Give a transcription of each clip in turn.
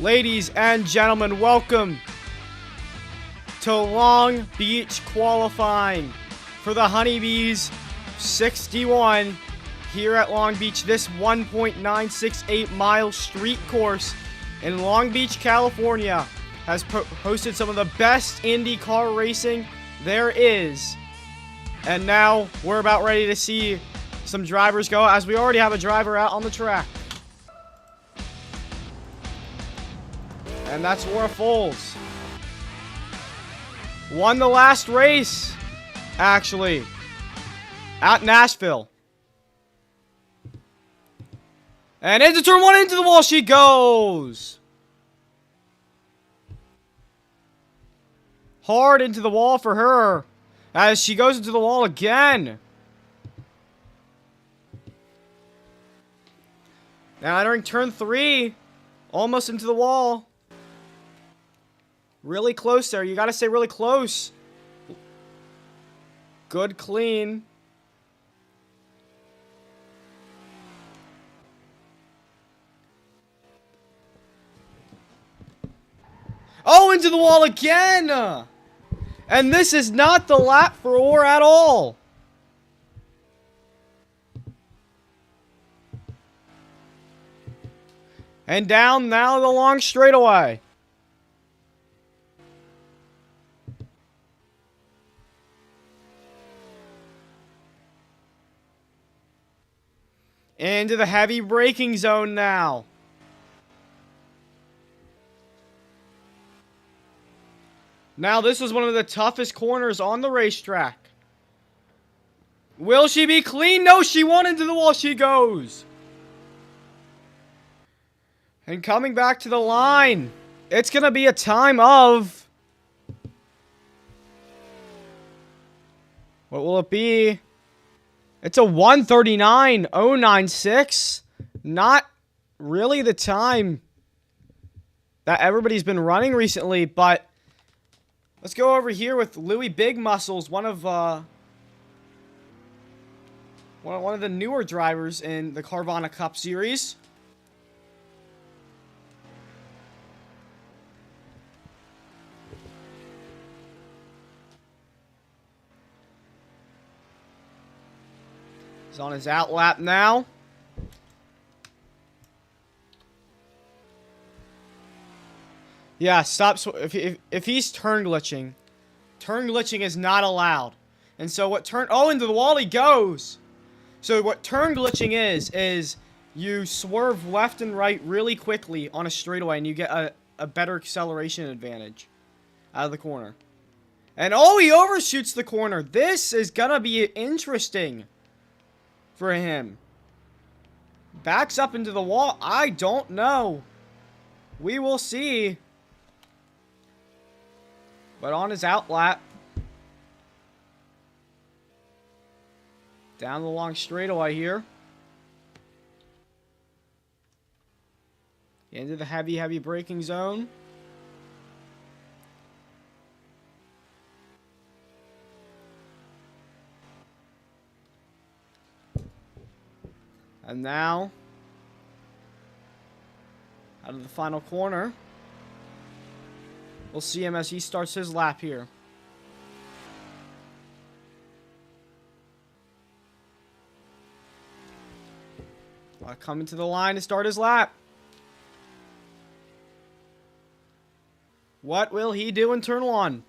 Ladies and gentlemen, welcome to Long Beach qualifying for the Honeybees 61 here at Long Beach. This 1.968 mile street course in Long Beach, California has hosted some of the best IndyCar racing there is. And now we're about ready to see some drivers go, as we already have a driver out on the track. And that's Laura Foles. Won the last race, actually, at Nashville. And into turn one, into the wall she goes. Hard into the wall for her, as she goes into the wall again. Now entering turn three, almost into the wall. Really close there. You got to stay really close. Good clean. Oh, into the wall again. And this is not the lap for Orr at all. And down now the long straightaway. Into the heavy braking zone now. Now this was one of the toughest corners on the racetrack. Will she be clean? No, she won. Into the wall she goes. And coming back to the line, it's going to be a time of... What will it be? It's a 1:39.096. Not really the time that everybody's been running recently, but let's go over here with Louis Big Muscles, one of the newer drivers in the Carvana Cup Series. He's on his out lap now. Yeah, stop. If he's turn glitching is not allowed. And so what turn... Oh, into the wall he goes. So what turn glitching is you swerve left and right really quickly on a straightaway, and you get a better acceleration advantage out of the corner. And oh, he overshoots the corner. This is gonna be interesting for him. Backs up into the wall. I don't know. We will see. But on his out lap, down the long straightaway here, into the heavy braking zone. And now, out of the final corner, we'll see him as he starts his lap here. Coming to the line to start his lap. What will he do in turn one?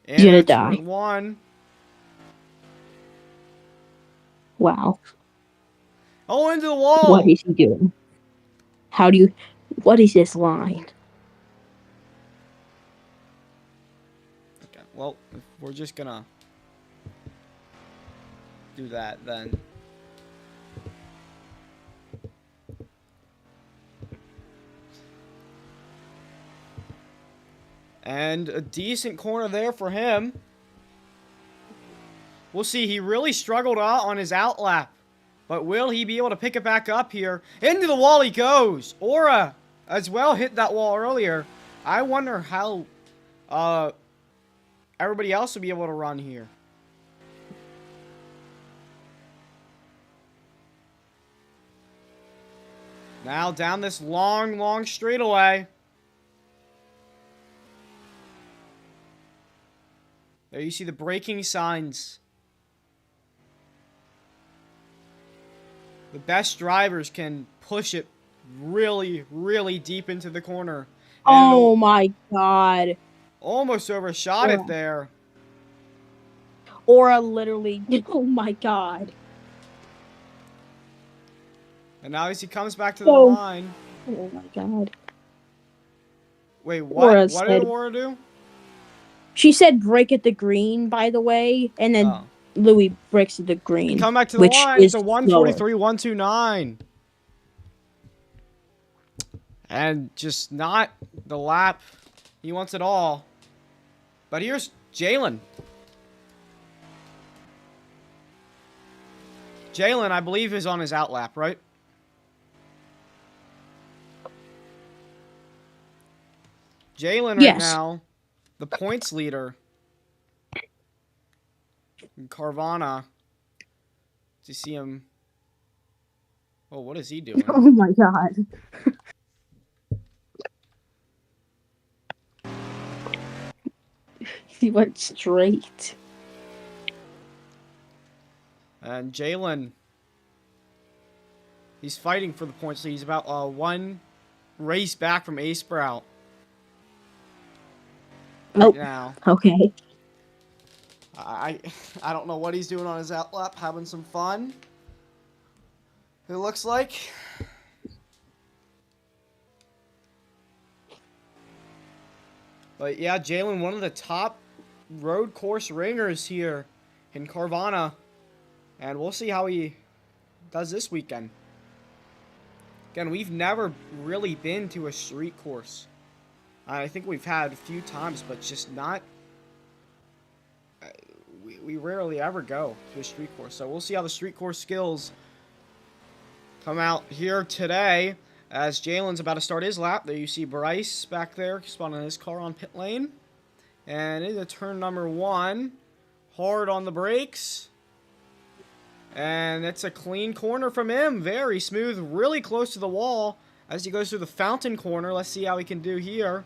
And You're gonna die. One. Wow. Oh, into the wall. What is he doing? What is this line? Okay, well, if we're just gonna do that then. And a decent corner there for him. We'll see. He really struggled out on his out lap. But will he be able to pick it back up here? Into the wall he goes. Aura as well hit that wall earlier. I wonder how everybody else will be able to run here. Now down this long, long straightaway. There you see the braking signs. The best drivers can push it really, really deep into the corner. And Oh my god. almost overshot it there. Aura literally. Oh my god. And now as he comes back to the Oh. line. Oh my god. Wait, what? Aura What did said- Aura do? She said break at the green, by the way, and then Oh. Louis breaks at the green. Come back to the which line. is It's a 143, 129. And just not the lap he wants it all. But here's Jalen. Jalen, I believe, is on his out lap, right? Jalen right Yes. now, the points leader. And Carvana. To see him. Oh, what is he doing? Oh my god. He went straight. And Jalen, he's fighting for the points lead. He's about one race back from A Sprout. Nope. Right now. Okay. I don't know what he's doing on his out lap, having some fun. It looks like. But yeah, Jalen, one of the top road course ringers here in Carvana. And we'll see how he does this weekend. Again, we've never really been to a street course. I think we've had a few times, but just not... We rarely ever go to a street course. So we'll see how the street course skills come out here today. As Jalen's about to start his lap. There you see Bryce back there spawning his car on pit lane. And into turn number 1. Hard on the brakes. And it's a clean corner from him. Very smooth. Really close to the wall. As he goes through the fountain corner. Let's see how he can do here.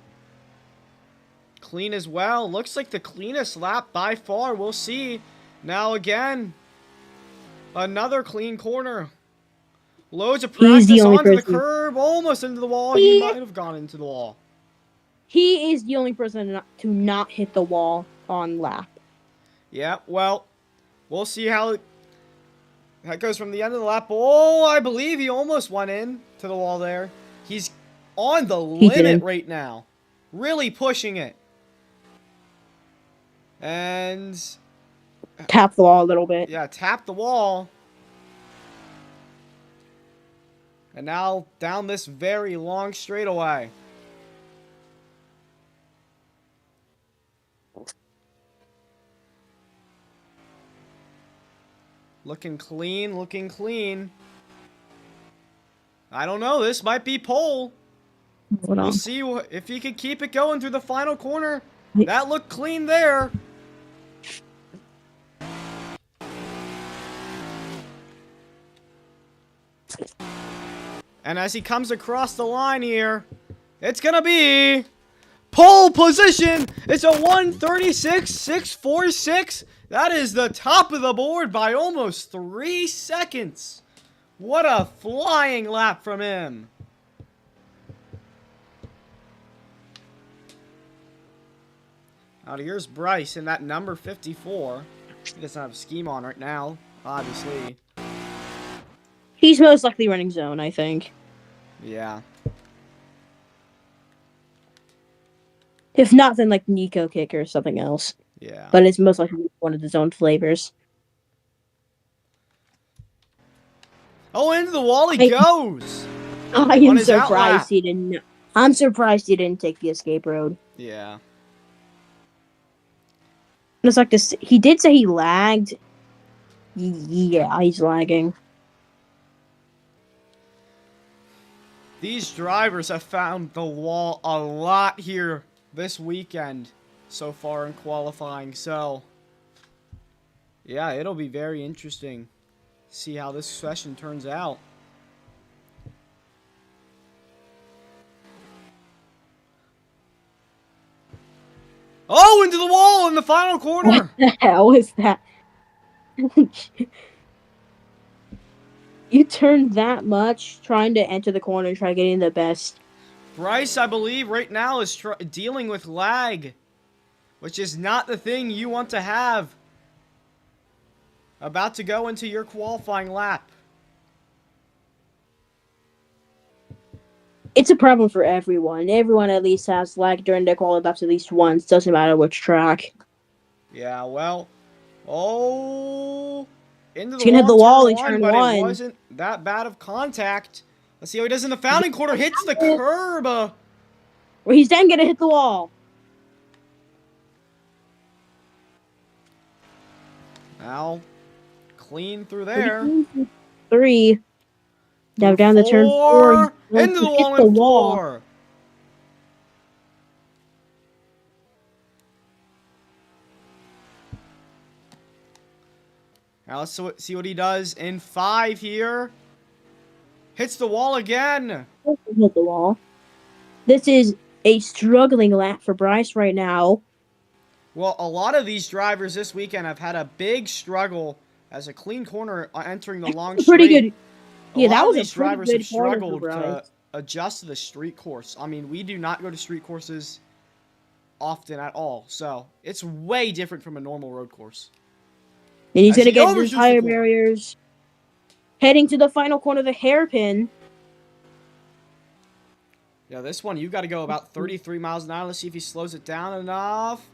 Clean as well. Looks like the cleanest lap by far. We'll see. Now again. Another clean corner. Loads of practice onto the curb. Almost into the wall. He might have gone into the wall. He is the only person to not hit the wall on lap. Yeah, well, we'll see how that goes from the end of the lap. Oh, I believe he almost went in to the wall there. He's on the limit right now. Really pushing it. And... Tap the wall a little bit. Yeah, tap the wall. And now down this very long straightaway. Looking clean, looking clean. I don't know, this might be pole. We'll see if he can keep it going through the final corner. That looked clean there. And as he comes across the line here, it's gonna be pole position. It's a 1:36.646. That is the top of the board by almost 3 seconds. What a flying lap from him. Now here's Bryce in that number 54. He doesn't have a scheme on right now, obviously. He's most likely running zone, I think. Yeah. If not, then like Nico Kick or something else. Yeah. But it's most likely one of his own flavors. Oh, into the wall he goes. I am surprised he didn't. I'm surprised he didn't take the escape road. Yeah. It's like this. He did say he lagged. Yeah, he's lagging. These drivers have found the wall a lot here this weekend so far in qualifying. So, yeah, it'll be very interesting to see how this session turns out. Oh, into the wall in the final corner. What the hell is that? You turned that much trying to enter the corner and try getting the best. Bryce, I believe, right now is dealing with lag, which is not the thing you want to have. About to go into your qualifying lap. It's a problem for everyone. Everyone at least has lag during their qualifying laps at least once. Doesn't matter which track. Yeah, well. Oh. Into He's the gonna hit wall the in wall turn in one, turn but it one. wasn't that bad of contact. Let's see how he does in the founding quarter. Hits the curb. Where he's then gonna hit the wall. Now, clean through there. 3. Now Through down to turn 4. Into the Hit wall the in wall. 4. Now let's see what he does in 5 here. Hits the wall again. Hit the wall. This is a struggling lap for Bryce right now. Well, a lot of these drivers this weekend have had a big struggle as a clean corner entering the long straight. Pretty good. Yeah, A that lot of was these a pretty drivers have good corner for struggled to Bryce. adjust to the street course. I mean, we do not go to street courses often at all, so it's way different from a normal road course. And he's As gonna he get overshoots the tire the corner. barriers. Heading to the final corner, the hairpin. Yeah, this one, you got to go about 33 miles an hour. Let's see if he slows it down enough.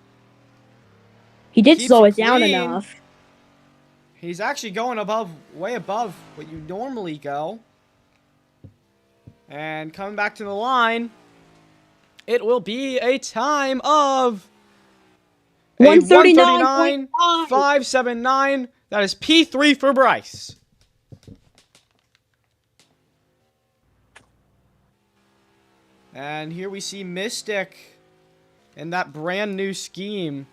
He did Keeps slow it it down clean. enough. He's actually going way above what you normally go. And coming back to the line, it will be a time of 139.5. 579. That is P3 for Bryce. And here we see Mystic in that brand new scheme.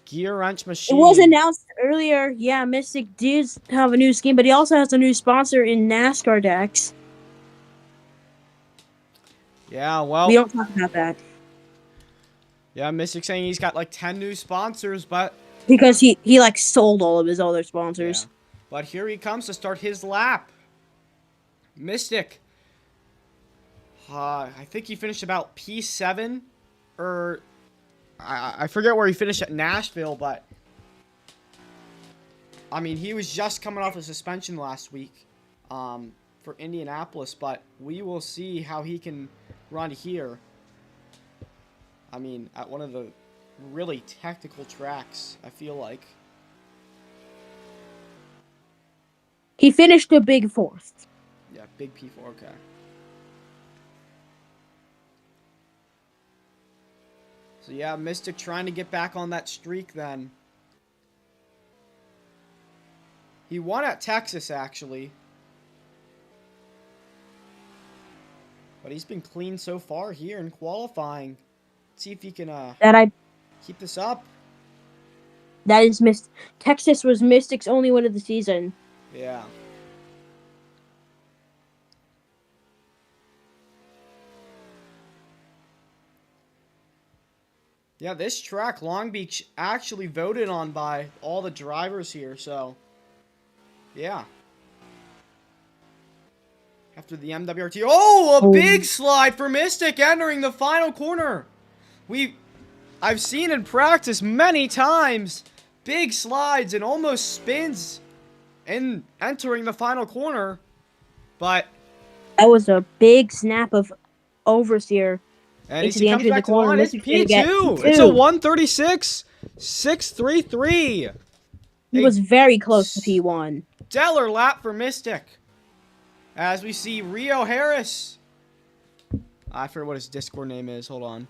Gear wrench machine. It was announced earlier. Yeah, Mystic does have a new scheme, but he also has a new sponsor in NASCAR decks. Yeah, well. We don't talk about that. Yeah, Mystic saying he's got like 10 new sponsors, but... Because he like sold all of his other sponsors. Yeah. But here he comes to start his lap. Mystic. I think he finished about P7. Or... I forget where he finished at Nashville, but... I mean, he was just coming off a suspension last week. For Indianapolis, but we will see how he can run here. I mean, at one of the really technical tracks, I feel like. He finished a big 4th. Yeah, big P4, okay. So yeah, Mystic trying to get back on that streak then. He won at Texas, actually. But he's been clean so far here in qualifying. Let's see if he can keep this up. That is Texas was Mystic's only win of the season. Yeah. Yeah, this track, Long Beach, actually voted on by all the drivers here, so yeah. After the MWRT. Oh, a big slide for Mystic entering the final corner. I've seen in practice many times big slides and almost spins in entering the final corner. But that was a big snap of Overseer. And into he the comes entry of the back to the corner. line. It's P2. It's a 136.633. He was very close to P1. Stellar lap for Mystic. As we see Rio Harris. I forget what his Discord name is. Hold on.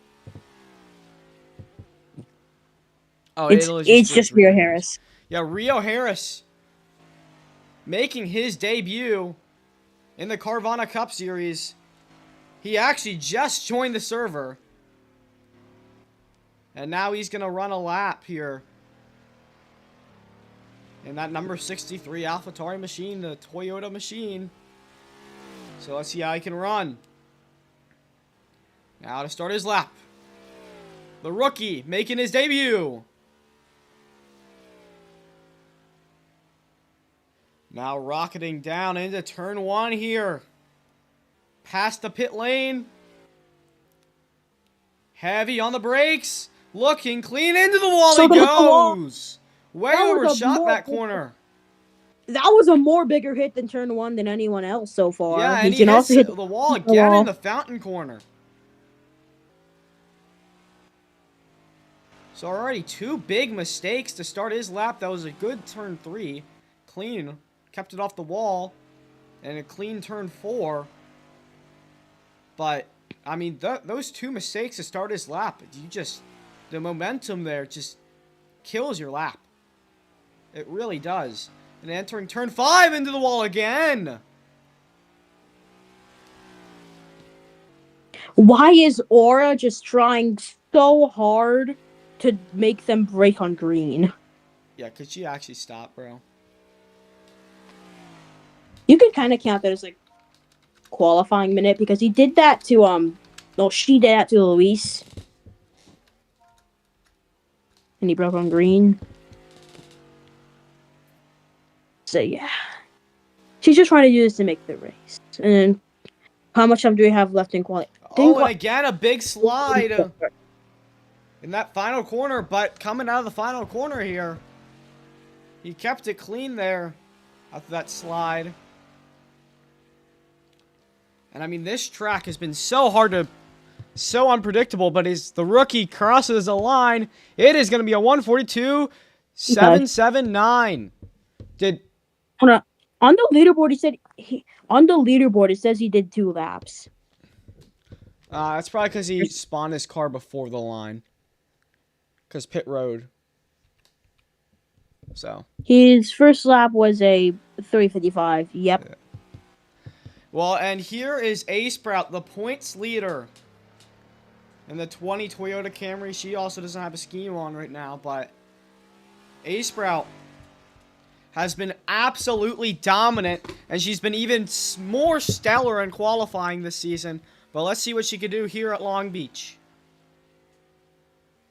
Oh, it's just Rio Harris. Yeah, Rio Harris making his debut in the Carvana Cup Series. He actually just joined the server. And now he's going to run a lap here. In that number 63 AlphaTauri machine, the Toyota machine. So let's see how he can run. Now to start his lap. the rookie, making his debut. Now rocketing down into turn 1 here. Past the pit lane. Heavy on the brakes. Looking clean into the wall he goes. Way overshot that corner. That was a more bigger hit than turn 1 than anyone else so far. Yeah, and he can hits also hit the wall again in the fountain corner. So already 2 big mistakes to start his lap. That was a good turn 3. Clean. Kept it off the wall. And a clean turn 4. But, I mean, those 2 mistakes to start his lap, the momentum there just kills your lap. It really does. And entering turn 5 into the wall again. Why is Aura just trying so hard to make them break on green? Yeah, could she actually stop, bro? You could kind of count that as like qualifying minute because he did that to she did that to Luis. And he broke on green. So yeah. She's just trying to do this to make the race. And then how much time do we have left in quality? Oh, and again, a big slide in that final corner, but coming out of the final corner here, he kept it clean there after that slide. And I mean, this track has been so unpredictable, but as the rookie crosses the line, it is going to be a 142.779. On the leaderboard, it says he did 2 laps. That's probably because he spawned his car before the line. Because pit road. So. His first lap was a 3:55. Yep. Yeah. Well, and here is A Sprout, the points leader. In the 20 Toyota Camry. She also doesn't have a scheme on right now, but A Sprout has been absolutely dominant, and she's been even more stellar in qualifying this season. But let's see what she can do here at Long Beach.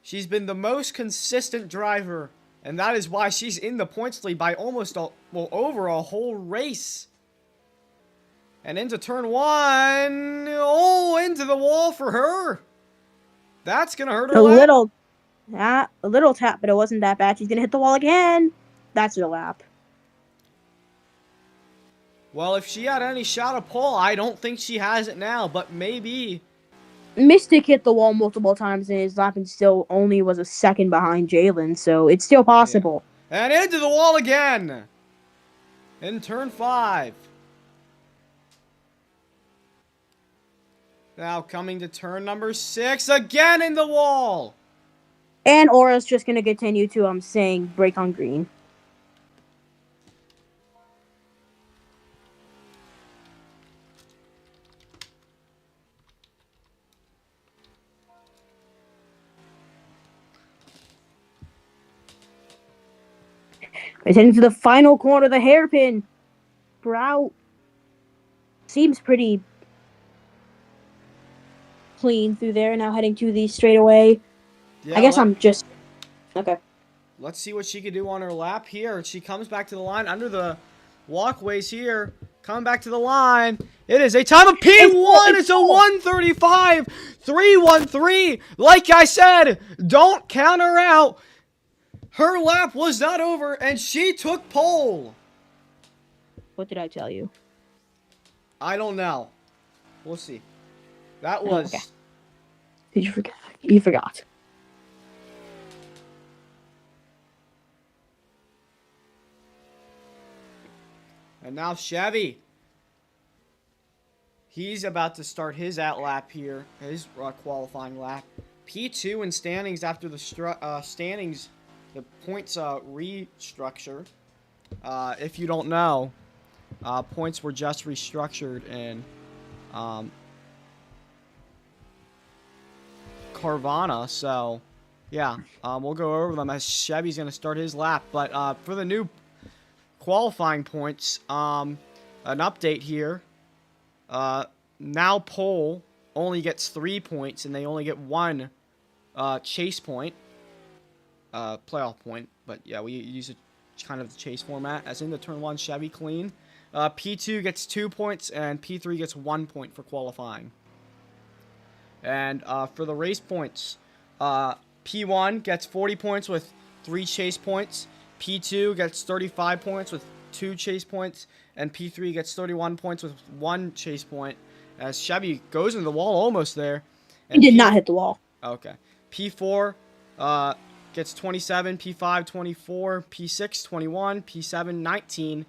She's been the most consistent driver, and that is why she's in the points lead by almost over a whole race. And into turn 1. Oh, into the wall for her. That's going to hurt her a lap. little tap, but it wasn't that bad. She's going to hit the wall again. That's her lap. Well, if she had any shot of pole, I don't think she has it now, but maybe. Mystic hit the wall multiple times in his lap and still only was a second behind Jalen, so it's still possible. Yeah. And into the wall again. In turn 5. Now coming to turn number 6, again in the wall. And Aura's just going to continue to saying break on green. It's heading to the final corner, the hairpin. Sprout seems pretty clean through there. Now heading to the straightaway. Yeah, I guess I'm just... Okay. Let's see what she can do on her lap here. She comes back to the line under the walkways here. Coming back to the line. It is a time of P1. It's a 1:35.313. Like I said, don't count her out. Her lap was not over, and she took pole. What did I tell you? I don't know. We'll see. That was... Okay. Did you forget? You forgot. And now Chevy. He's about to start his lap here. His qualifying lap. P2 in standings after the standings... The points restructure. If you don't know, points were just restructured in Carvana. So, yeah, we'll go over them as Chevy's going to start his lap. But for the new qualifying points, an update here. Now pole only gets 3 points, and they only get 1 chase point, playoff point. But yeah, we use a kind of the chase format, as in the turn 1 Chevy clean. P2 gets 2 points, and P3 gets 1 point for qualifying. And for the race points, P1 gets 40 points with 3 chase points. P2 gets 35 points with 2 chase points. And P3 gets 31 points with 1 chase point. As Chevy goes into the wall almost there. He did not hit the wall. Okay. P4 gets 27. P5, 24. P6, 21. P7, 19.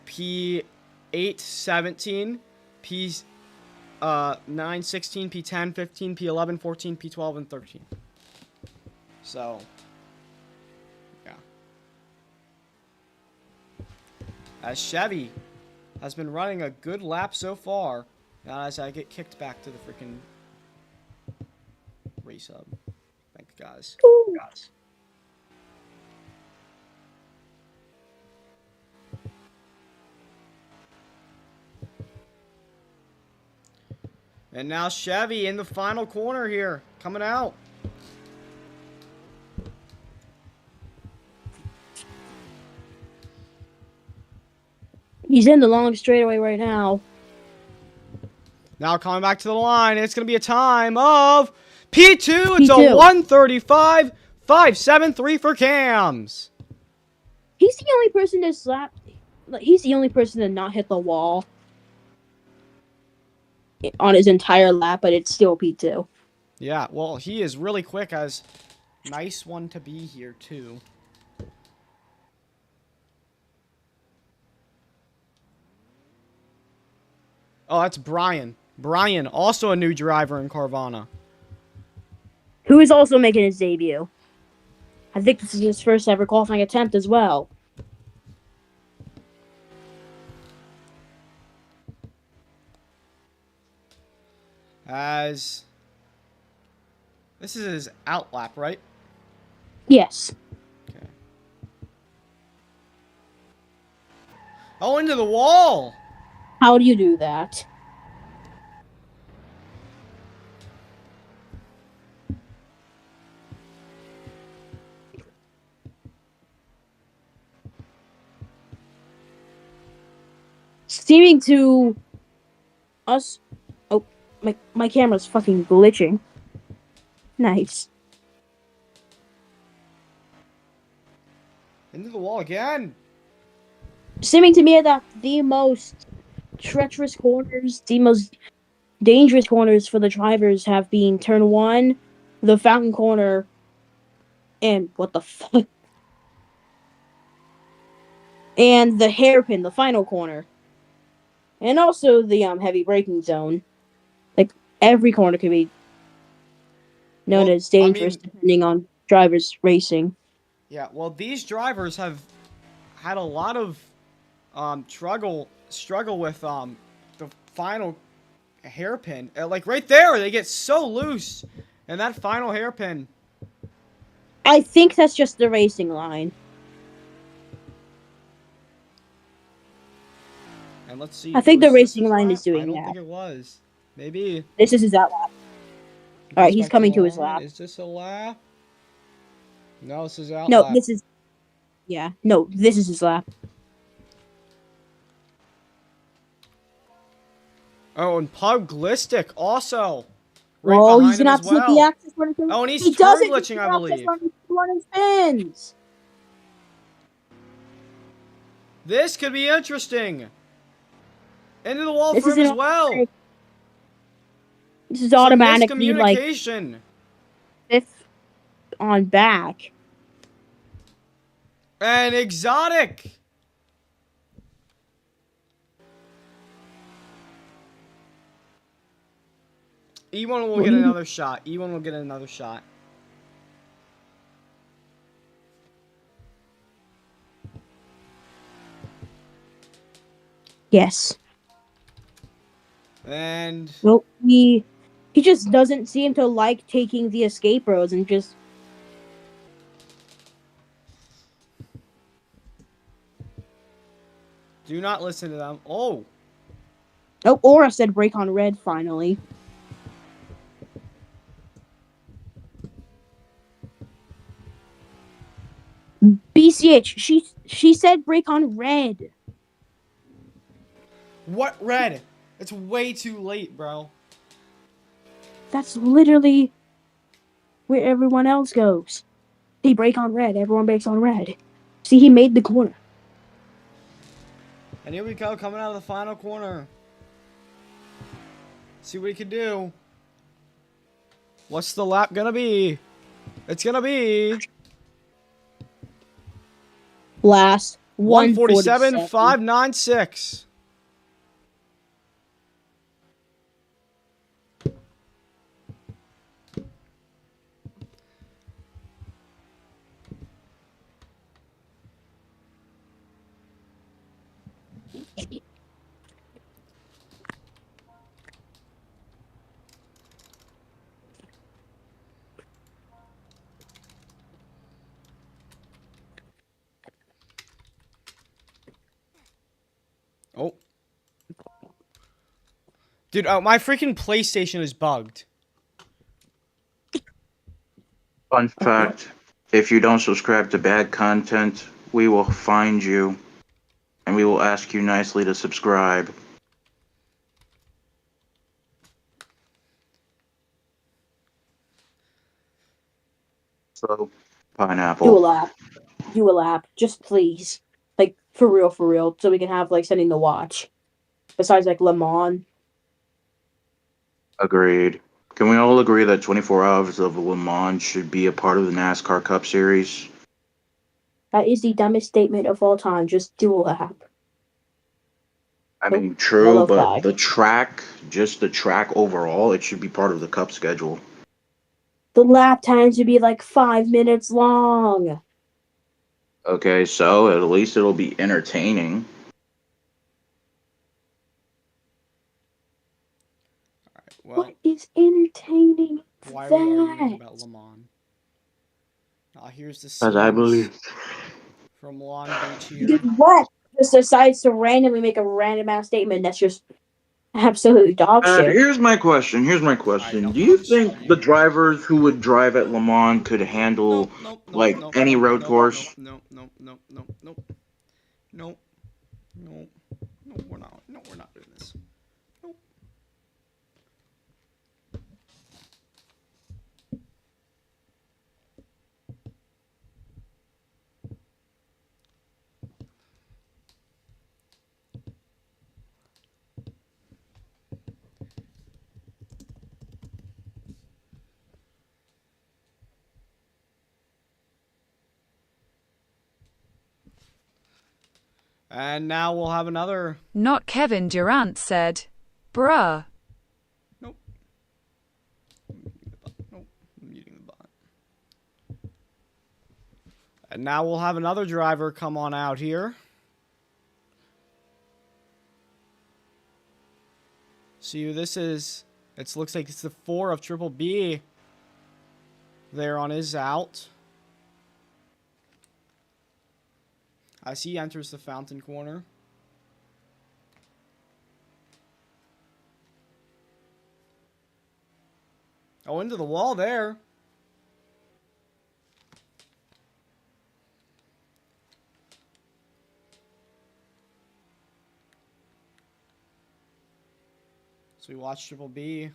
P8, 17. P9, 16, P10, 15, P11, 14, P12, and 13. So, yeah. As Chevy has been running a good lap so far, now as I get kicked back to the freaking race hub. Thank you, guys. Ooh. And now Chevy in the final corner here, coming out. He's in the long straightaway right now. Now coming back to the line, it's going to be a time of P2. It's P2. a 1:35.573 for Cams. He's the only person to slap. He's the only person to not hit the wall on his entire lap, but it's still P2. Yeah, well, he is really quick, as nice one to be here, too. Oh, that's Brian. Brian, also a new driver in Carvana. Who is also making his debut. I think this is his first ever qualifying attempt as well. As this is his out lap, right? Yes. Okay. Oh, into the wall! How do you do that? Seeming to us. Oh, my camera's fucking glitching. Nice. Into the wall again! Seeming to me that the most treacherous corners, the most dangerous corners for the drivers have been turn 1, the fountain corner, and what the fuck? And the hairpin, the final corner. And also the heavy braking zone. Like, every corner can be known as dangerous depending on drivers racing. Yeah, well, these drivers have had a lot of struggle with the final hairpin. Like right there, they get so loose, and that final hairpin. I think that's just the racing line. And let's see. I think the racing line is doing that. I don't that. think it was. Maybe. This is his out lap. All right, he's coming to his lap. Is this a lap? No, this is out. No, lap. this is. Yeah, no, this is his lap. Oh, and Puglistic also. Right oh, he's gonna have to hit the axis when Oh, and he's turn glitching, I believe. When he spins. This could be interesting. Into the wall for him as well. This is automatically like fifth on back. And exotic. E1 will get another shot. E1 will get another shot. Yes. And well, he just doesn't seem to like taking the escape roads and just. Do not listen to them. Oh. Oh, Aura said break on red finally. ditch. She said brake on red. What red? It's way too late, bro. That's literally where everyone else goes. They brake on red. Everyone brakes on red. See, he made the corner. And here we go, coming out of the final corner. See what he can do. What's the lap gonna be? It's gonna be Last 147.596. Oh. Dude, my freaking PlayStation is bugged. Fun fact, if you don't subscribe to bad content, we will find you and we will ask you nicely to subscribe. So, pineapple. Do a lap. Do a lap. Just please. Like, for real. So we can have, like, something to watch. Besides, like, Le Mans. Agreed. Can we all agree that 24 Hours of Le Mans should be a part of the NASCAR Cup Series? That is the dumbest statement of all time. Just do a lap. I Nope. mean, true, Yellow but flag. the track, just the track overall, it should be part of the Cup schedule. The lap time should be, like, 5 minutes long. Okay, so at least it'll be entertaining. Well, What is entertaining? why are we arguing about Le Mans? Here's the As I believe. from Long Beach here. Because what? Just decides to randomly make a random ass statement that's just absolutely dog shit. Here's my question. no, Do you I'm think sorry. the drivers who would drive at Le Mans could handle any road course? No, we're not. No, we're not doing this. Nope. And now we'll have another. Not Kevin Durant said, bruh. Nope. Nope. I'm muting the bot. And now we'll have another driver come on out here. See who this is. It looks like it's the 4 of Triple B. There on his out. As he enters the fountain corner. Oh, into the wall there. So we watch Triple B.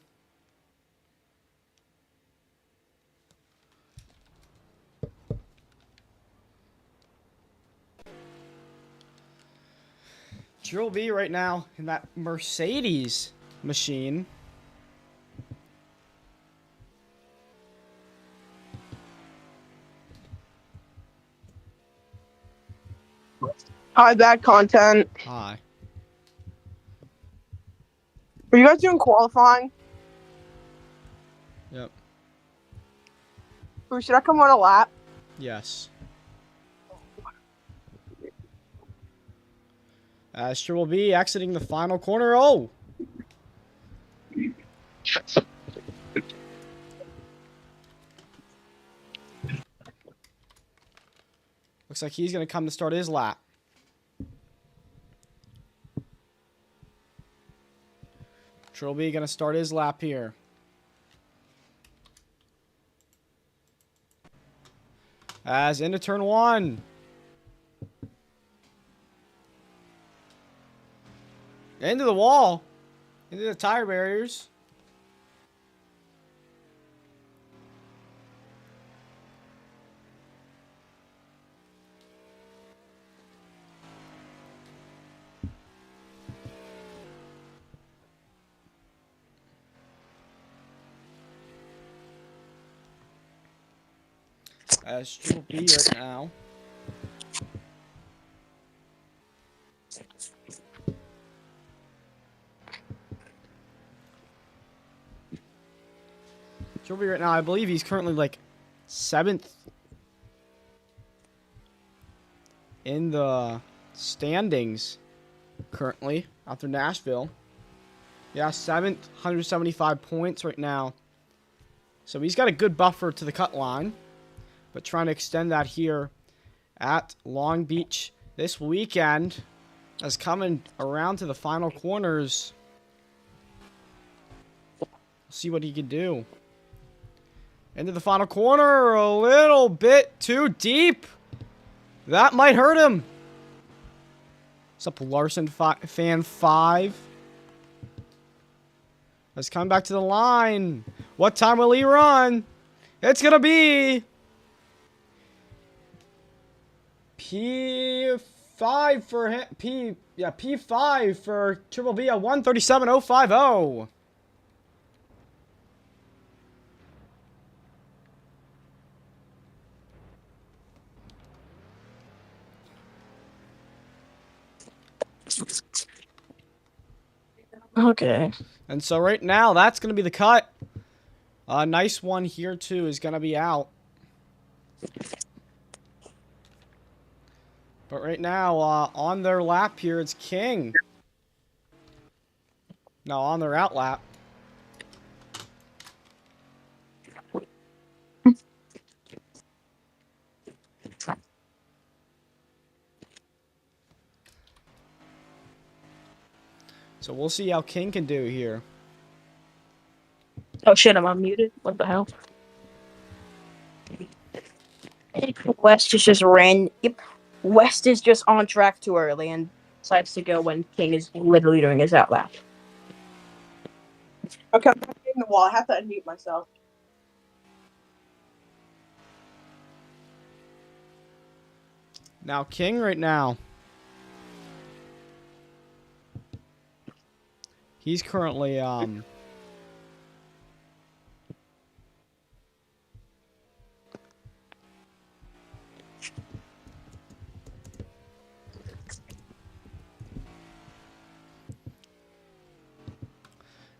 Triple B right now in that Mercedes machine. Hi, bad content. Hi. Are you guys doing qualifying? Yep. Or should I come on a lap? Yes. As Triple B exiting the final corner. Oh! Looks like he's going to come to start his lap. Triple B going to start his lap here. As into turn 1. Into the wall. Into the tire barriers. As Triple B right now. Triple B right now, I believe he's currently like 7th in the standings currently after Nashville. Yeah, 7th, 175 points right now. So he's got a good buffer to the cut line, but trying to extend that here at Long Beach this weekend as coming around to the final corners. See what he can do. Into the final corner, a little bit too deep. That might hurt him. What's up, Larson fan 5? Let's come back to the line. What time will he run? It's gonna be P5 for him. P5 for Triple B at 1:37.050. Okay. And so right now, that's going to be the cut. A nice one here, too, is going to be out. But right now, on their lap here, it's King. No, on their out lap. So we'll see how King can do here. Oh shit, I'm unmuted. What the hell? West is just ran. Yep. West is just on track too early and decides to go when King is literally doing his out lap. Okay, I'm back in the wall. I have to unmute myself. Now King right now. He's currently and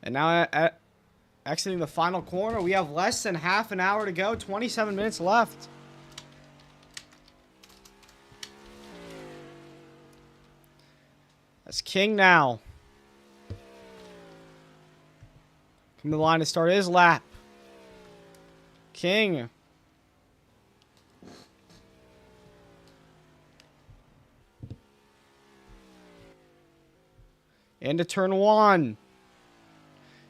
now at exiting the final corner, we have less than half an hour to go. 27 minutes left. That's King now. Come to the line to start his lap. King. Into turn 1.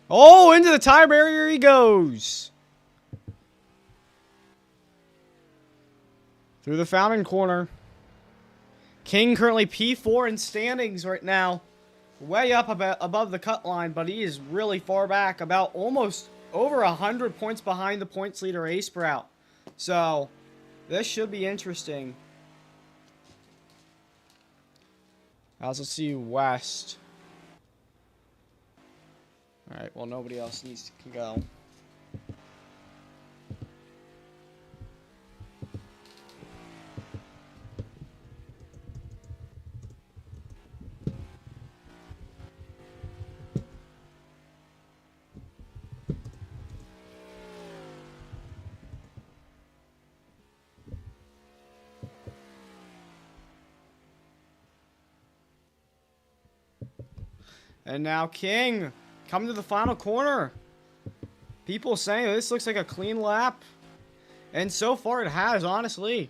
Oh, into the tire barrier he goes. Through the fountain corner. King currently P4 in standings right now. Way up above the cut line, but he is really far back. About almost over 100 points behind the points leader, A-Sprout. So, this should be interesting. Let's see West. Alright, well, nobody else needs to go. And now King coming to the final corner. People saying this looks like a clean lap. And so far it has, honestly.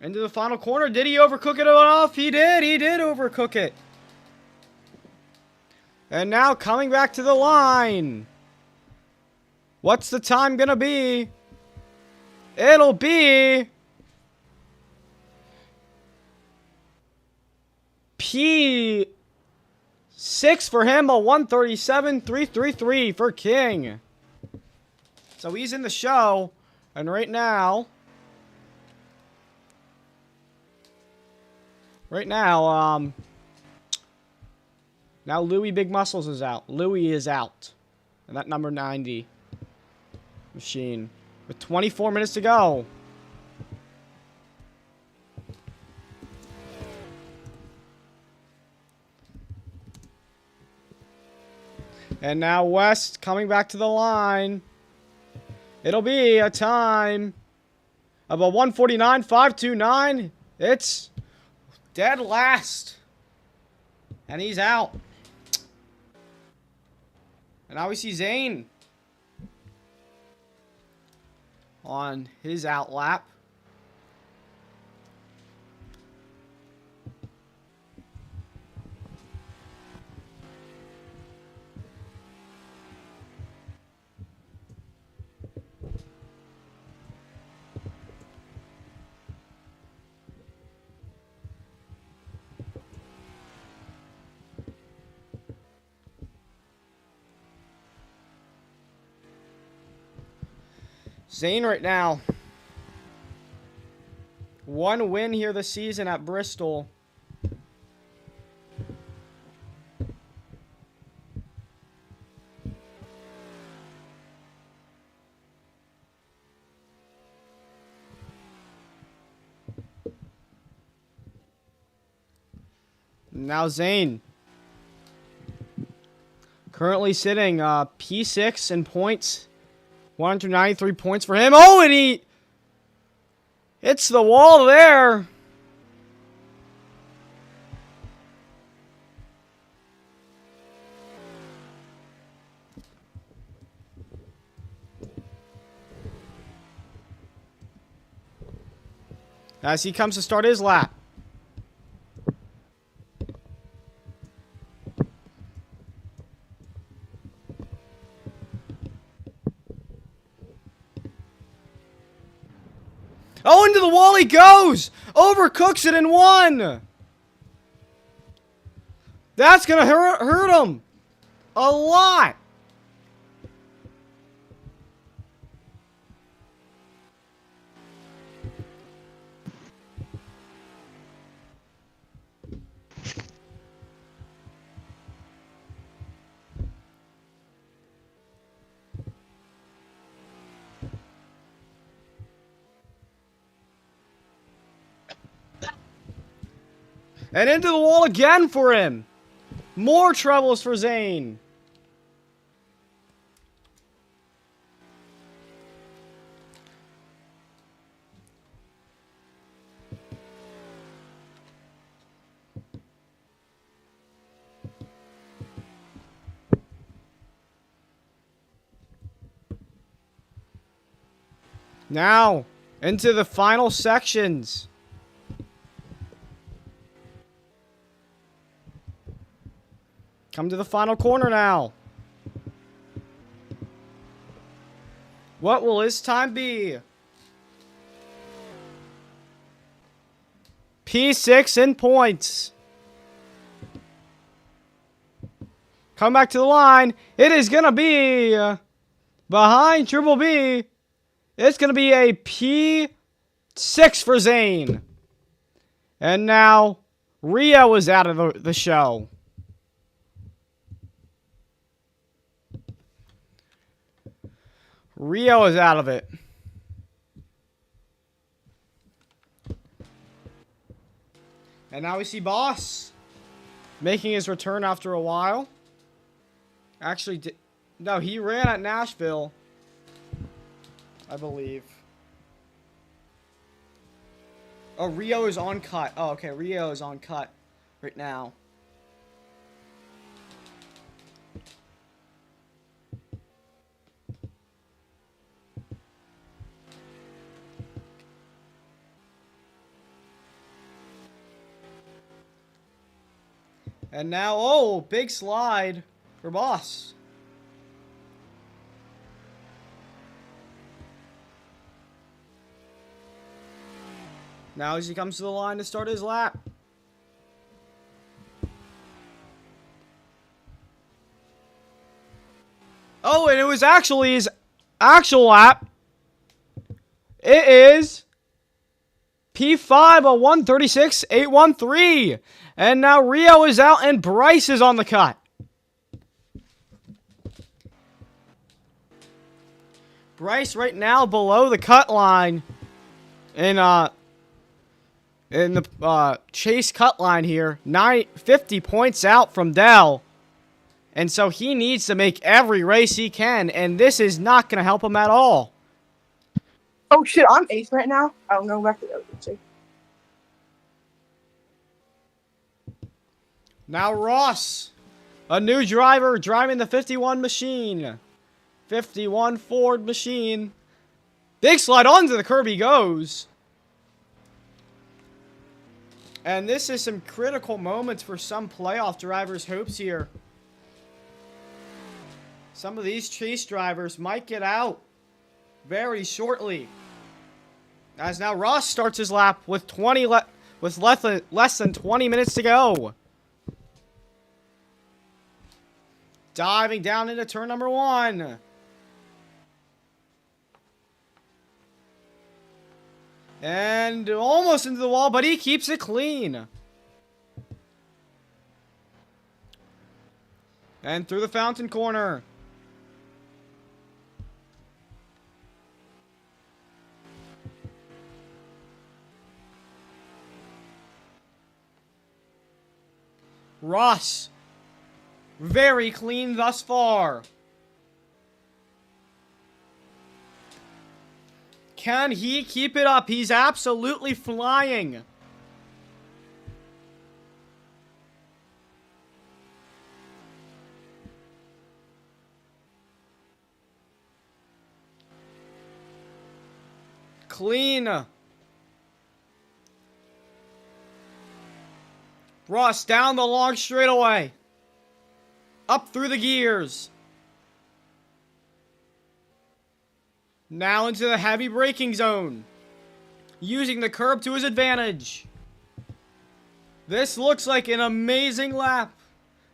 Into the final corner. Did he overcook it enough? He did. He did overcook it. And now coming back to the line. What's the time gonna be? It'll be P6 for him, a 137.333 for King. So he's in the show, and right now, now Louis Big Muscles is out. Louis is out. And that number 90 machine. With 24 minutes to go. And now West coming back to the line. It'll be a time of a 149.529. It's dead last. And he's out. And now we see Zane on his out lap. Zane right now. One win here this season at Bristol. Now Zane. Currently sitting P6 in points. 193 points for him. Oh, and he hits the wall there. As he comes to start his lap. Oh, into the wall he goes! Overcooks it in one! That's gonna hurt him! A lot! And into the wall again for him. More troubles for Zane. Now, into the final sections. Come to the final corner now. What will his time be? P6 in points. Come back to the line. It is going to be behind Triple B. It's going to be a P6 for Zane. And now Rio is out of the show. Rio is out of it. And now we see Boss making his return after a while. Actually, no, he ran at Nashville, I believe. Oh, Rio is on cut. Oh, okay, Rio is on cut right now. And now, oh, big slide for Boss. Now as he comes to the line to start his lap. Oh, and it was actually his actual lap. It is P5 a 136.813. And now Rio is out and Bryce is on the cut. Bryce right now below the cut line in the chase cut line here. 50 points out from Dell. And so he needs to make every race he can, and this is not going to help him at all. Oh shit, I'm 8th right now. I'll go back to the other. Now Ross, a new driver driving the 51 machine. 51 Ford machine. Big slide onto the curb he goes. And this is some critical moments for some playoff drivers' hopes here. Some of these chase drivers might get out very shortly. As now Ross starts his lap with less than 20 minutes to go. Diving down into turn number 1. And almost into the wall, but he keeps it clean. And through the fountain corner. Ross, very clean thus far. Can he keep it up? He's absolutely flying. Clean. Ross down the long straightaway. Up through the gears. Now into the heavy braking zone. Using the curb to his advantage. This looks like an amazing lap.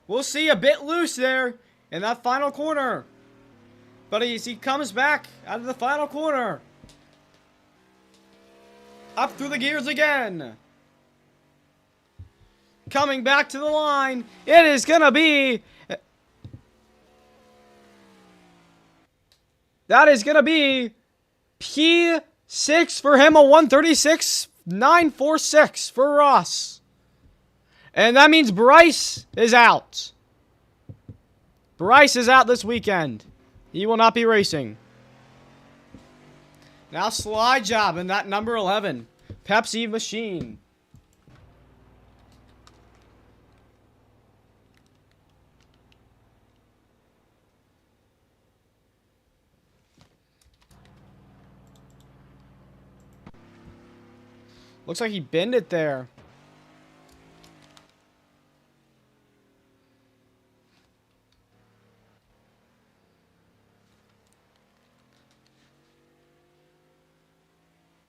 We'll see a bit loose there in that final corner. But as he comes back out of the final corner. Up through the gears again. Coming back to the line. It is going to be... That is going to be P6 for him, a 136.946 for Ross. And that means Bryce is out. Bryce is out this weekend. He will not be racing. Now slide job in that number 11. Pepsi machine. Looks like he binned it there.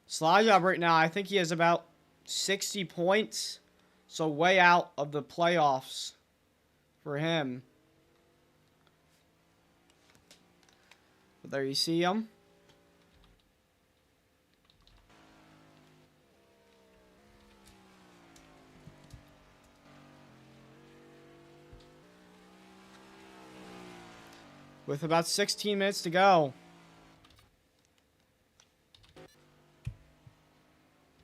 Slide job right now. I think he has about 60 points. So way out of the playoffs for him. But there you see him. With about 16 minutes to go.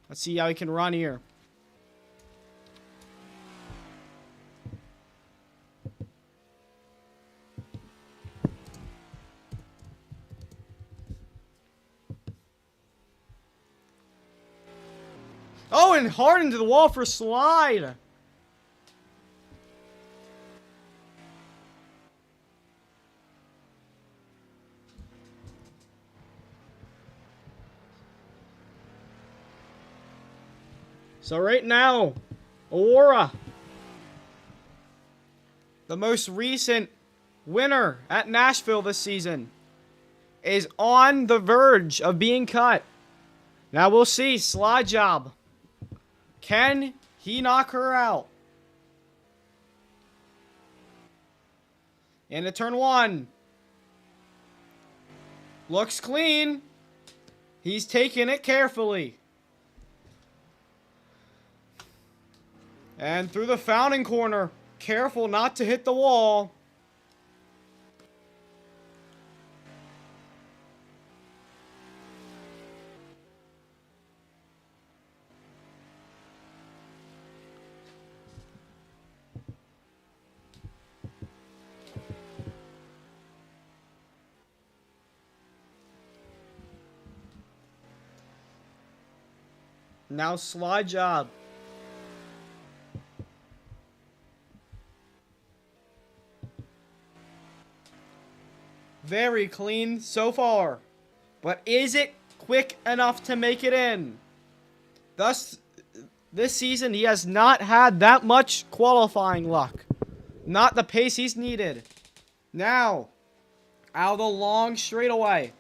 Let's see how he can run here. Oh, and hard into the wall for slide. So right now, Aurora, the most recent winner at Nashville this season, is on the verge of being cut. Now we'll see. Slide job. Can he knock her out? Into turn 1. Looks clean. He's taking it carefully. And through the fountain corner. Careful not to hit the wall. Now slide job. Very clean so far. But is it quick enough to make it in? Thus, this season he has not had that much qualifying luck. Not the pace he's needed. Now, out of the long straightaway.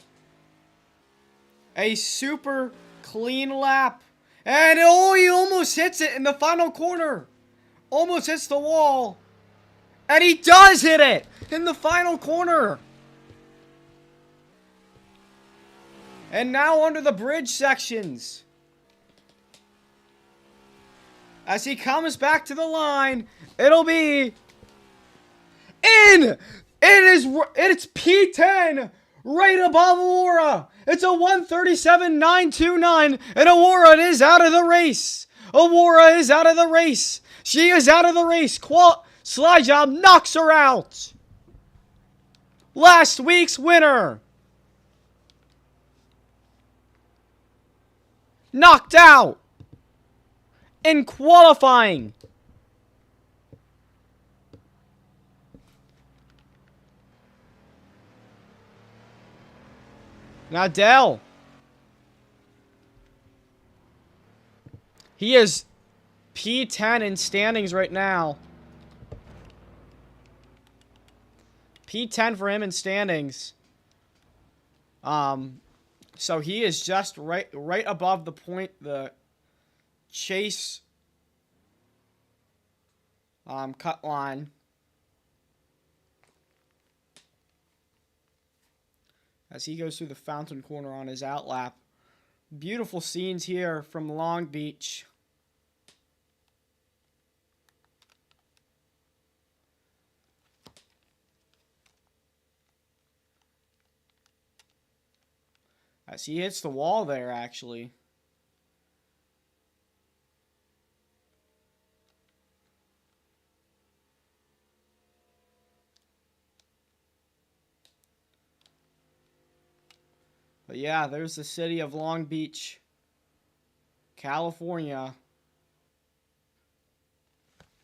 A super clean lap. And oh, he almost hits it in the final corner. Almost hits the wall. And he does hit it in the final corner. And now under the bridge sections. As he comes back to the line, it'll be in. It's P10 right above Aurora. It's a 137.929, and Aurora is out of the race. Aurora is out of the race. She is out of the race. Slide job knocks her out. Last week's winner. Knocked out in qualifying. Now Dell. He is P10 in standings right now. P10 for him in standings. So he is just right above the chase cut line. As he goes through the fountain corner on his outlap. Beautiful scenes here from Long Beach. As he hits the wall there, actually. But yeah, there's the city of Long Beach, California.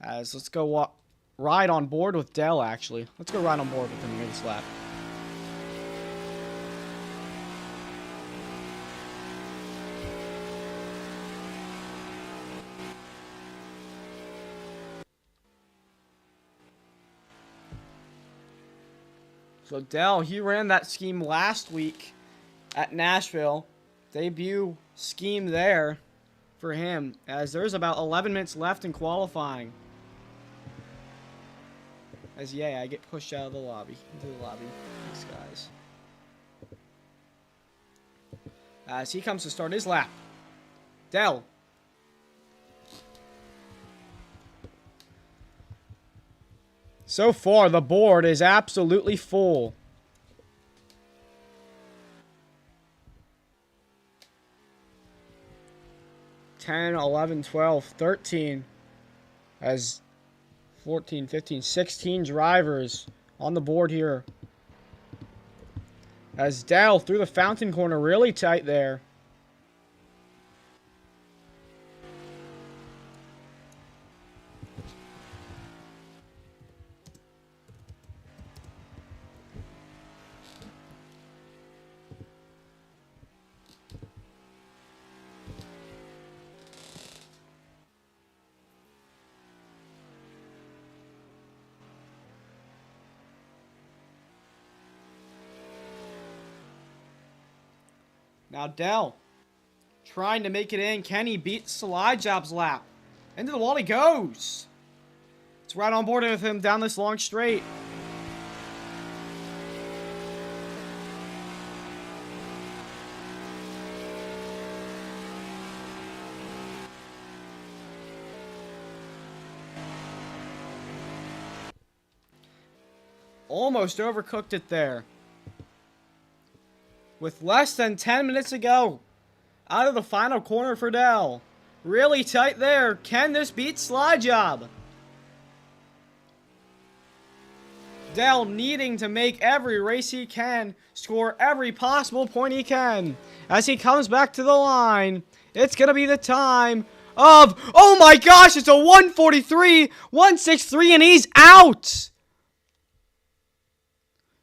As let's go ride on board with Dell, actually. Let's go ride on board with him here this lap. So Dell, he ran that scheme last week at Nashville. Debut scheme there for him, as there's about 11 minutes left in qualifying. As I get pushed out of the lobby, into the lobby. Thanks, guys. As he comes to start his lap. Dell. So far, the board is absolutely full. $10, $11, $12, $13, as 14, 15, 16 drivers on the board here. As Dell through the fountain corner, really tight there. Now Dell, trying to make it in. Can he beat Slide Job's lap? Into the wall he goes. It's right on board with him down this long straight. almost overcooked it there. With less than 10 minutes to go. Out of the final corner for Dell. Really tight there. Can this beat Slide Job? Dell needing to make every race he can, score every possible point he can. As he comes back to the line, it's going to be the time of, oh my gosh, it's a 1:43, 1:63, and he's out.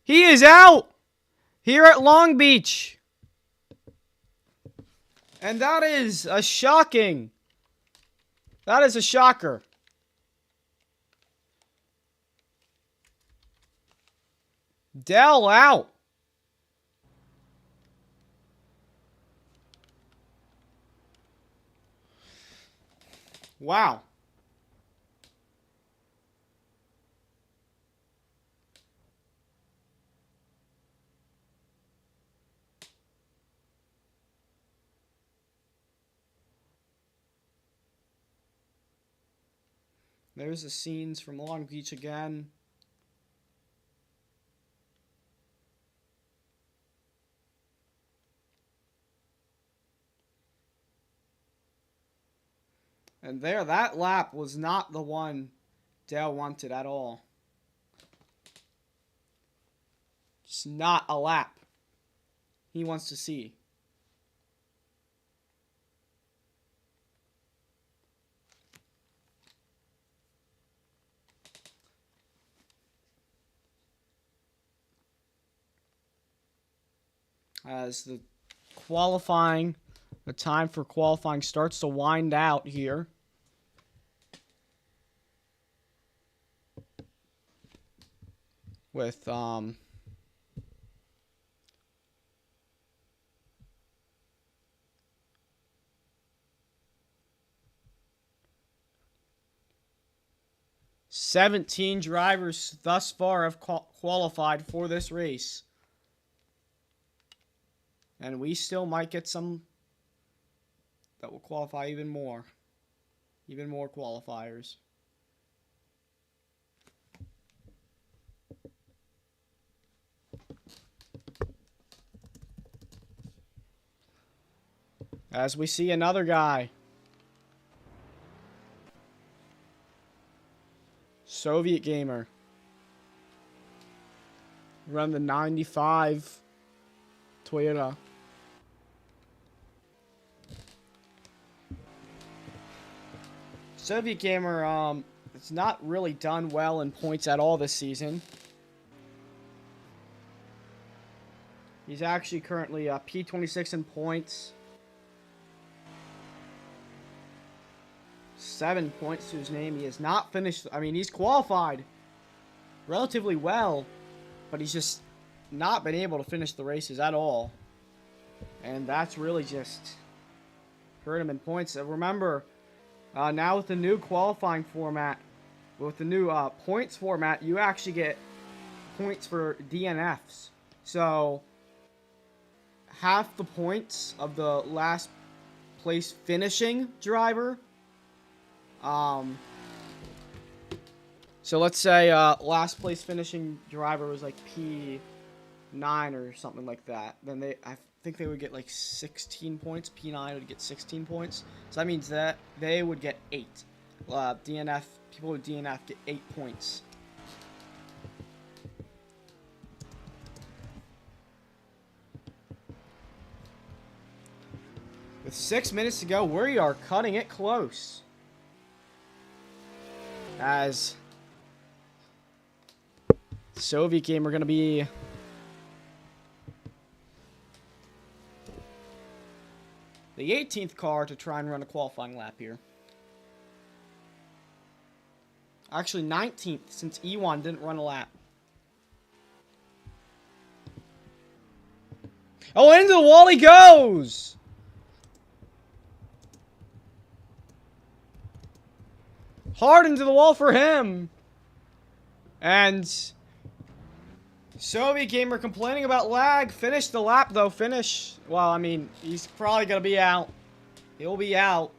He is out here at Long Beach. And that is a shocking. That is a shocker. Dell out. Wow. There's the scenes from Long Beach again. And there, that lap was not the one Dale wanted at all. Just not a lap he wants to see. As the time for qualifying starts to wind out here. With 17 drivers thus far have qualified for this race. And we still might get some that will qualify even more. Even more qualifiers. As we see another guy. Soviet Gamer. Run the 95 Toyota. Soviet Gamer, it's not really done well in points at all this season. He's actually currently P26 in points. 7 points to his name. He has not finished. I mean, he's qualified relatively well, but he's just not been able to finish the races at all. And that's really just hurt him in points. Remember, now with the new qualifying format, with the new points format, you actually get points for DNFs. So, half the points of the last place finishing driver. So let's say last place finishing driver was like P9 or something like that. Then I think they would get like 16 points. P9 would get 16 points. So that means that they would get 8. People with DNF get 8 points. With 6 minutes to go, we are cutting it close. As Soviet Gamer going to be the 18th car to try and run a qualifying lap here. Actually 19th, since Ewan didn't run a lap. Oh, into the wall he goes! Hard into the wall for him. And Soviet Gamer complaining about lag. Finish the lap, though. Finish. Well, I mean, he's probably going to be out. He'll be out.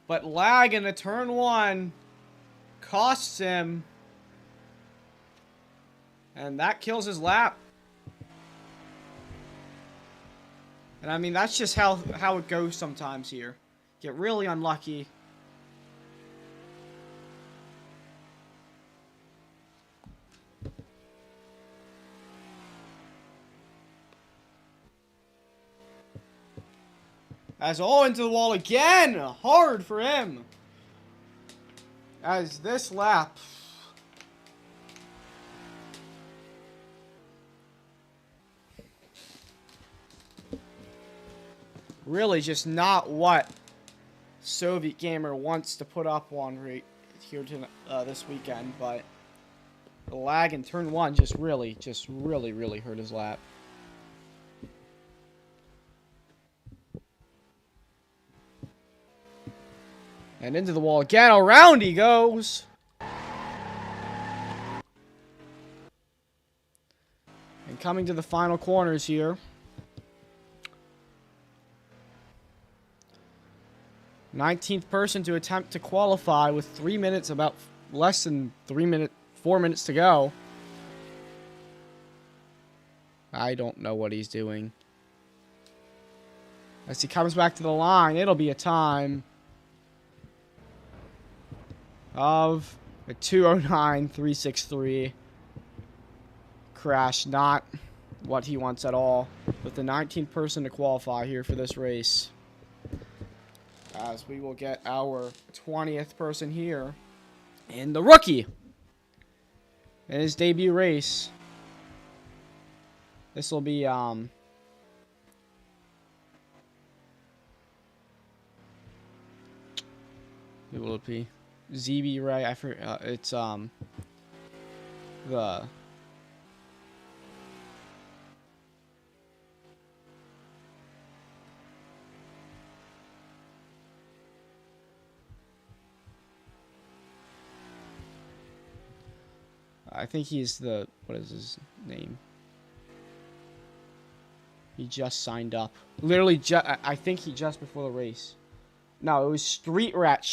But lag in the turn 1 costs him. And that kills his lap. And I mean, that's just how it goes sometimes here. Get really unlucky. As all into the wall again. Hard for him. As this lap. Really just not what Soviet Gamer wants to put up on right here to, this weekend, but the lag in turn 1 just really hurt his lap. And into the wall again, around he goes! And coming to the final corners here. 19th person to attempt to qualify with 3 minutes, about less than 4 minutes to go. I don't know what he's doing. As he comes back to the line, it'll be a time of a 2:09.363. Crash, not what he wants at all. With the 19th person to qualify here for this race. As we will get our 20th person here. And the rookie. In his debut race. This will be, who will it be? ZB, right? I forget. It's, the... I think he's the... What is his name? He just signed up. Literally, I think he just before the race. No, it was Street Rat,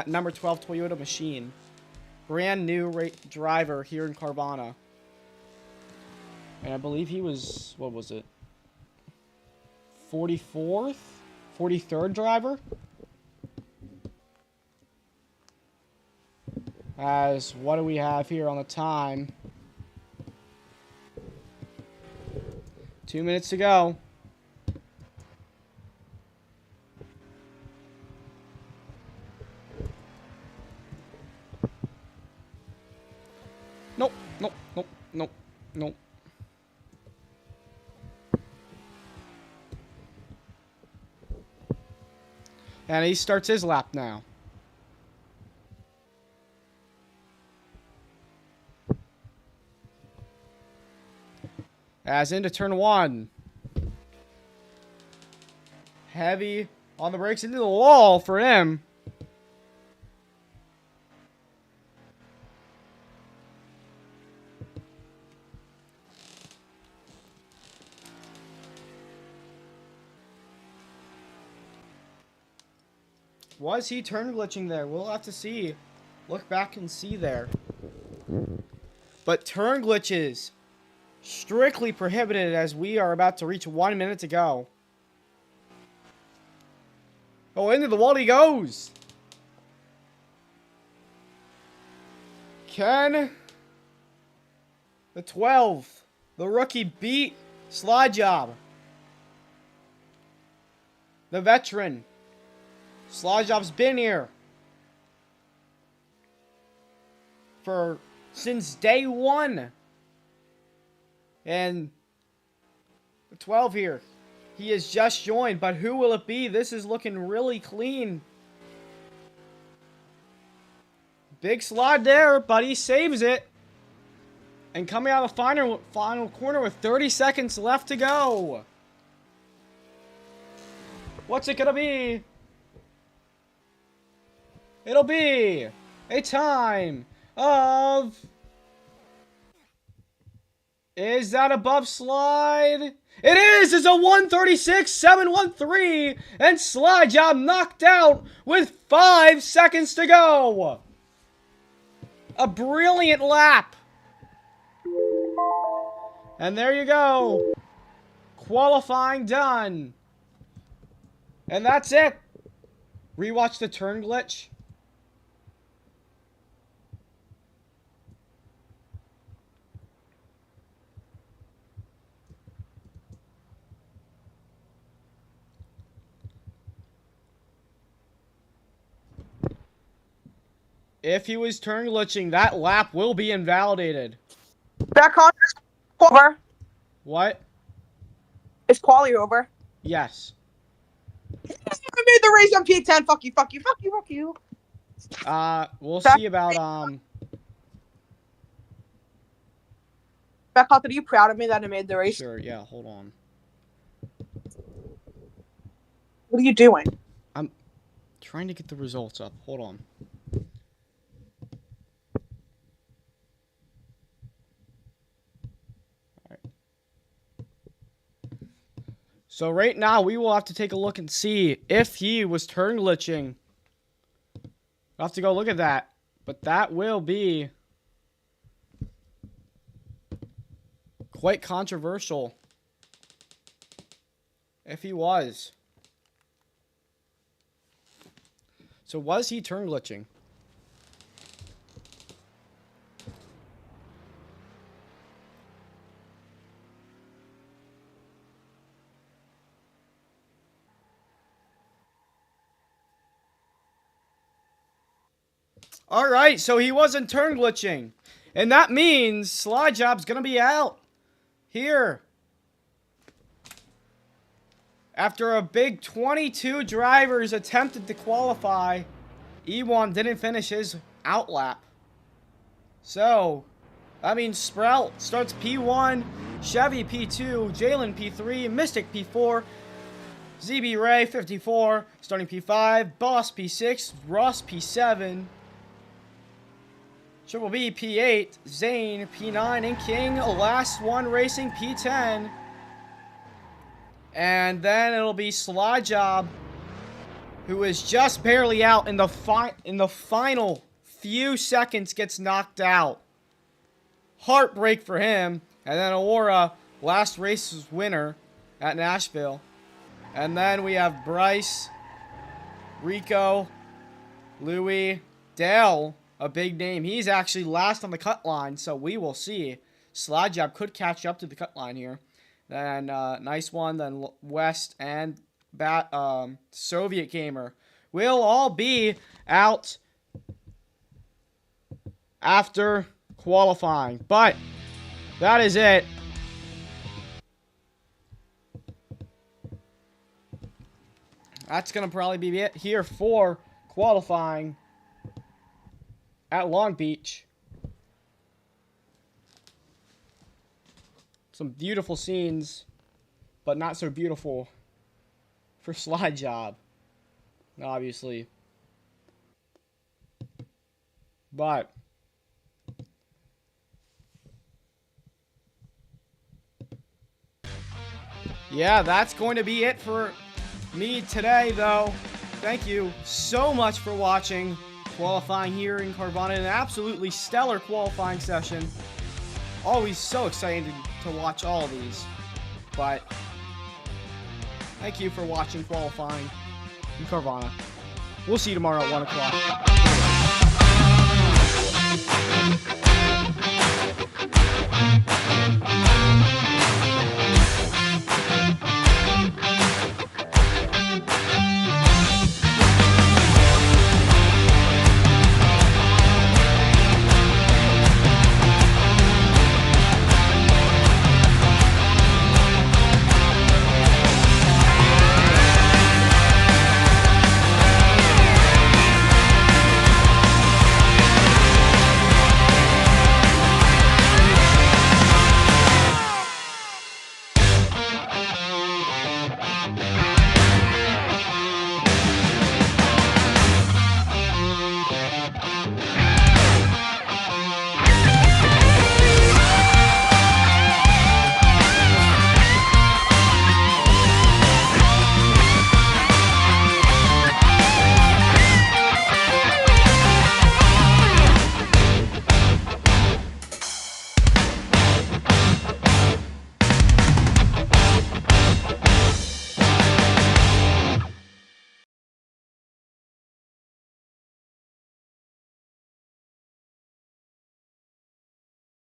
number 12 Toyota Machine. Brand new driver here in Carvana. And I believe he was, what was it? 44th? 43rd driver? As, what do we have here on the time? 2 minutes to go. Nope, nope, nope, nope, nope. And he starts his lap now. As into turn 1. Heavy on the brakes into the wall for him. Was he turn glitching there? We'll have to see. Look back and see there. But turn glitches strictly prohibited as we are about to reach 1 minute to go. Oh, into the wall he goes. Can the 12th, the rookie, beat Slide Job? The veteran. Slide Job's been here since day 1. And the 12 here, he has just joined, but who will it be? This is looking really clean. Big slide there, but he saves it. And coming out of the final corner with 30 seconds left to go. What's it gonna be? It'll be a time of... Is that above slide? It is! It's a 1:36.713, and Slide Job knocked out with 5 seconds to go. A brilliant lap! And there you go. Qualifying done. And that's it. Rewatch the turn glitch. If he was turn glitching, that lap will be invalidated. Back on. Over. What? Is quali over? Yes. I made the race on P10. Fuck you, fuck you, fuck you, fuck you. We'll see about, Beck, are you proud of me that I made the race? Sure, yeah, hold on. What are you doing? I'm trying to get the results up. Hold on. So right now, we will have to take a look and see if he was turn glitching. We'll have to go look at that. But that will be quite controversial. If he was. So was he turn glitching? Alright, so he wasn't turn glitching. And that means Slide Job's gonna be out. Here. After a big 22 drivers attempted to qualify, E1 didn't finish his outlap. So, that means Sprout starts P1, Chevy P2, Jalen P3, Mystic P4, ZB Ray 54, starting P5, Boss P6, Ross P7, Triple B P8, Zane P9, and King last one racing P10. And then it'll be Slide Job, who is just barely out in the final few seconds, gets knocked out. Heartbreak for him. And then Aurora, last race's winner at Nashville. And then we have Bryce, Rico, Louis, Dale, a big name. He's actually last on the cut line, so we will see. Slide Job could catch up to the cut line here. Then nice one. Then West and Soviet Gamer will all be out after qualifying. But that is it. That's going to probably be it here for qualifying at Long Beach. Some beautiful scenes, but not so beautiful for Slide Job, obviously. But yeah, that's going to be it for me today, though. Thank you so much for watching qualifying here in Carvana. An absolutely stellar qualifying session. Always so excited to watch all of these. But thank you for watching qualifying in Carvana. We'll see you tomorrow at 1 o'clock.